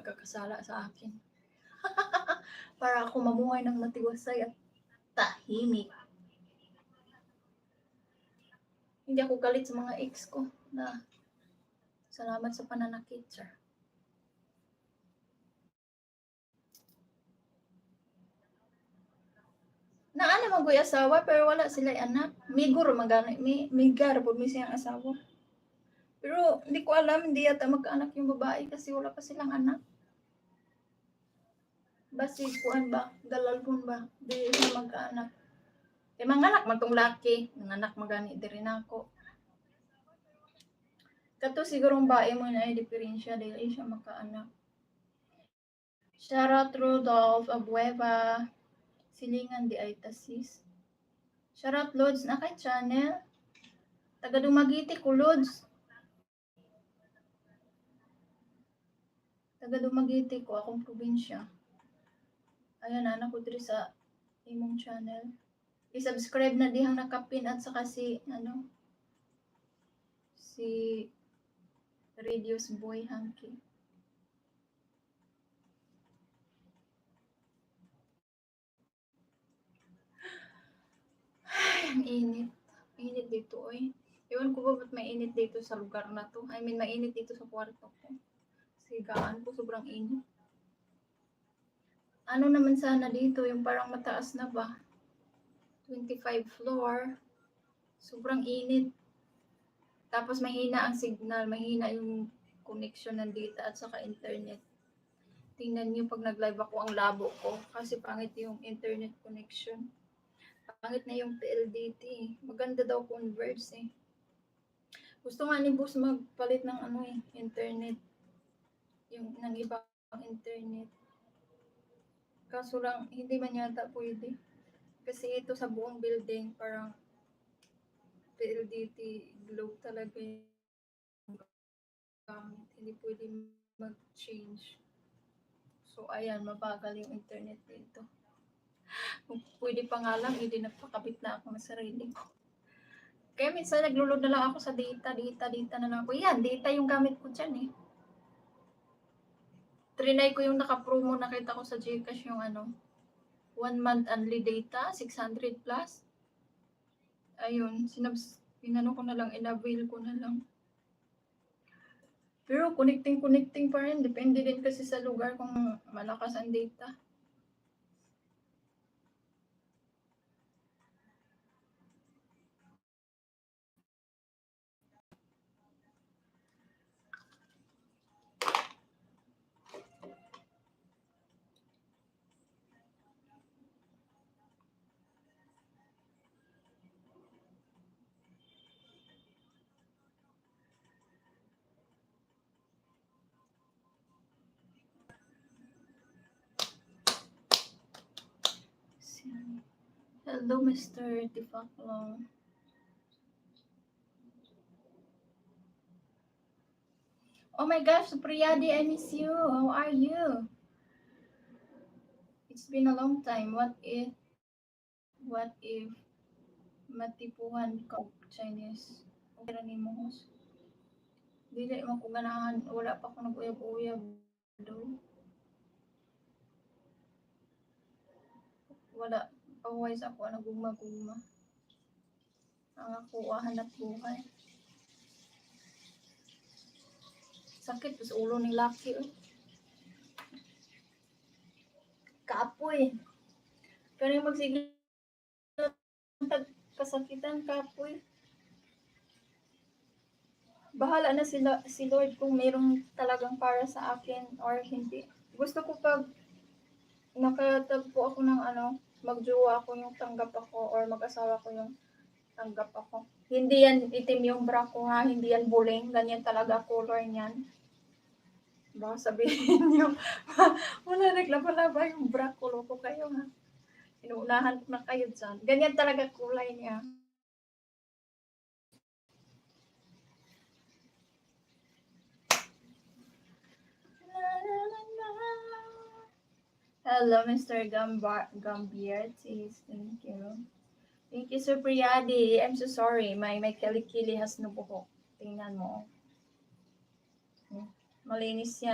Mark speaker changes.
Speaker 1: nagkakasala sa akin. Para ako mamuhay ng matiwasay at tahimik. Hindi ako galit sa mga ex ko na salamat sa pananakit, sir. Naana magoy asawa pero wala sila anak. Migor magana migar pud mi siyang asawa. Pero hindi ko alam, hindi yata magkaanak yung babae kasi wala pa silang anak. Basi kuan ba, galalpon ba, di sila magkaanak. Eh manganak man tong laki, nanganak magani diri nako. Kato sigurong bae mo na ay diferensya dili siya magkaanak. Shoutout Rudolph Abueva, Silingan di ay tasis. Shoutout Lods na kay channel. Taga Dumagiti ko Lods. Taga Dumagiti ko akong probinsya. Ayan anak ko diri sa imong channel. I-subscribe na dihang nakapin at saka si Radius Boy Hanky. Ay, ang init. Init dito, oy. Ewan ko ba ba't mainit dito sa lugar na to. I mean, mainit dito sa kwarto ko. Sigaan po, sobrang init. Ano naman sana dito, yung parang mataas na ba? 25 floor. Sobrang init. Tapos mahina ang signal, mahina yung connection ng data at saka internet. Tingnan niyo pag nag-live ako ang labo ko kasi pangit yung internet connection. Pangit na yung PLDT. Maganda daw Converse eh. Gusto nga ni boss magpalit ng internet. Yung ng ibang internet. Kaso lang, hindi man yata pwede. Kasi ito sa buong building, parang PLDT globe talaga yung gamit. Hindi pwede mag-change. So, ayan, mabagal yung internet dito. Kung pwede pa nga lang, hindi nagpakabit na ako ng sarili ko. Kaya minsan naglulod na lang ako sa data na lang ako. Yan, data yung gamit ko dyan eh. Trinay ko yung naka-promo, nakita ko sa Gcash yung 1 month only data, 600 plus. Ayun, ko na lang, in-avail ko na lang. Pero connecting pa rin. Depende din kasi sa lugar kung malakas ang data. Hello, Mr. Tifaklo. Oh my gosh, Supriyadi, I miss you. How are you? It's been a long time. What if matipuhan ka og Chinese? Okay ra nimo host. Dili man ko ganahan, wala pa ako nag-uyab-uyab do. Wala always ako nagugma-gugma. Ang ako hanap buhay. Sakit sa ulo ni laki. Kapoy. Kani magsige kasakitan kapoy. Bahala na si Lord kung mayroong talagang para sa akin or hindi. Gusto ko pag nakatagpo ako ng magjowa ako yung tanggap ako or mag-asawa ko yung tanggap ako. Hindi yan itim yung bra ko ha, hindi yan buling, ganyan talaga color niyan. Baka sabihin niyo, wala naglaba-laba yung bra ko, loko kayo ha. Inuunahan ko na kayo dyan. Ganyan talaga kulay niya. Hello, Mr. Gambiertis. Thank you. Thank you, Sir Priyadi. I'm so sorry. My kilikili has no buhok. Tingnan mo. Malinis yan.